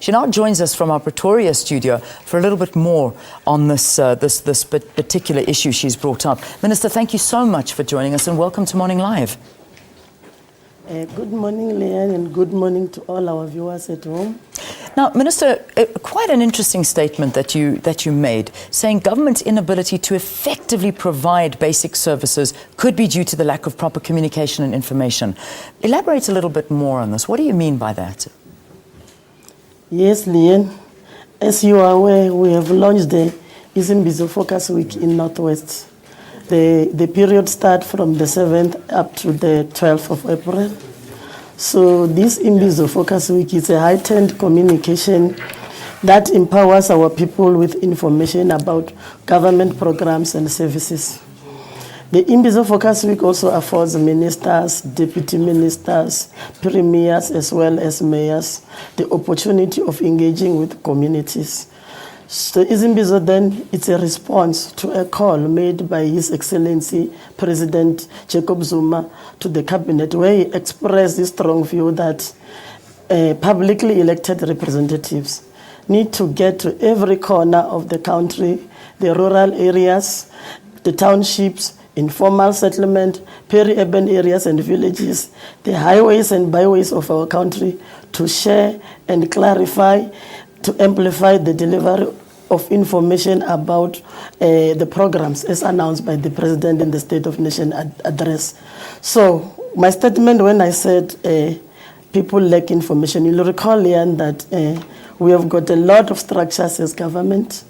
She now joins us from our Pretoria studio for a little bit more on this particular issue she's brought up. Minister, thank you so much for joining us and welcome to Morning Live. Good morning, Leanne, and good morning to all our viewers at home. Now, Minister, quite an interesting statement that you made, saying government's inability to effectively provide basic services could be due to the lack of proper communication and information. Elaborate a little bit more on this. What do you mean by that? Yes, Leanne. As you are aware, we have launched the Imbizo Focus Week in Northwest. The period starts from the 7th up to the 12th of April. So this Imbizo Focus Week is a heightened communication that empowers our people with information about government programs and services. The Imbizo Focus Week also affords ministers, deputy ministers, premiers, as well as mayors the opportunity of engaging with communities. So Imbizo then, it's a response to a call made by His Excellency President Jacob Zuma to the cabinet, where he expressed this strong view that publicly elected representatives need to get to every corner of the country, the rural areas, the townships, informal settlement, peri-urban areas and villages, the highways and byways of our country, to share and clarify, to amplify the delivery of information about the programs as announced by the President in the State of Nation address. So my statement when I said people lack information, you'll recall, Leanne, that we have got a lot of structures as government.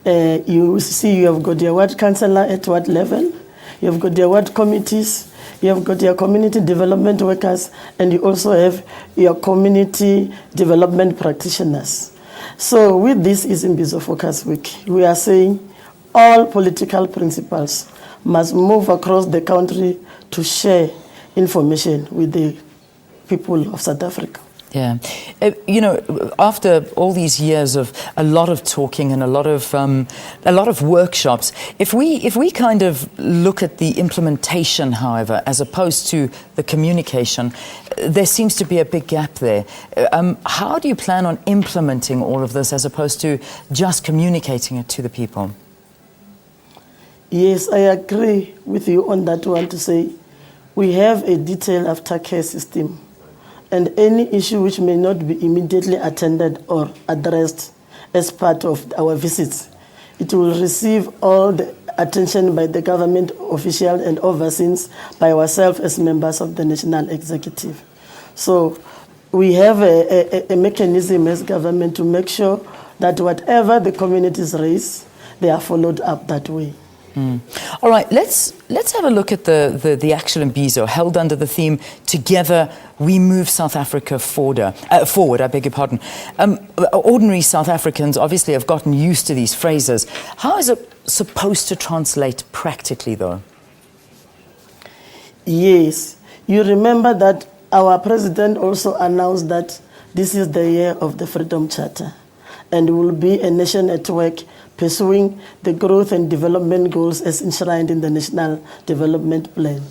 You see you have got your ward councillor at ward level, you have got your ward committees, you have got your community development workers, and you also have your community development practitioners. So with this Imbizo Focus Week, we are saying all political principals must move across the country to share information with the people of South Africa. Yeah. You know, after all these years of a lot of talking and a lot of workshops, if we kind of look at the implementation, however, as opposed to the communication, there seems to be a big gap there. How do you plan on implementing all of this as opposed to just communicating it to the people? Yes, I agree with you on that one, to say we have a detailed aftercare system, and any issue which may not be immediately attended or addressed as part of our visits, it will receive all the attention by the government official and overseen by ourselves as members of the National Executive. So we have a mechanism as government to make sure that whatever the communities raise, they are followed up that way. All right, let's have a look at the actual Imbizo held under the theme "Together We Move South Africa Forward." I beg your pardon. Ordinary South Africans obviously have gotten used to these phrases. How is it supposed to translate practically, though? Yes, you remember that our president also announced that this is the year of the Freedom Charter, and will be a nation at work pursuing the growth and development goals as enshrined in the National Development Plan.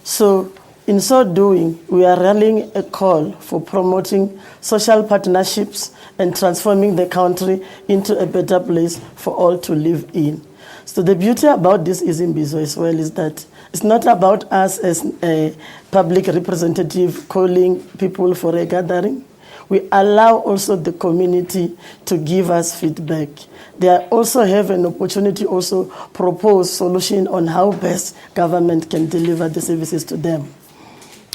So in so doing, we are rallying a call for promoting social partnerships and transforming the country into a better place for all to live in. So the beauty about this Imbizo as well is that it's not about us as a public representative calling people for a gathering. We allow also the community to give us feedback. They also have an opportunity also propose solution on how best government can deliver the services to them.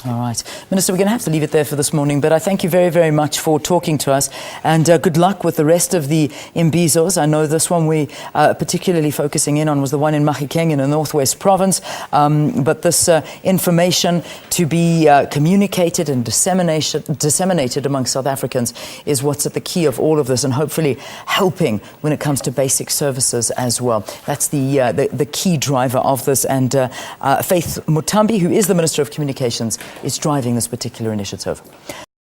All right. Minister, we're going to have to leave it there for this morning, but I thank you very, very much for talking to us, and good luck with the rest of the Imbizos. I know this one we particularly focusing in on was the one in Mahikeng in the Northwest Province, but this information to be communicated and disseminated among South Africans is what's at the key of all of this, and hopefully helping when it comes to basic services as well. That's the key driver of this, and Faith Muthambi, who is the Minister of Communications, is driving this particular initiative.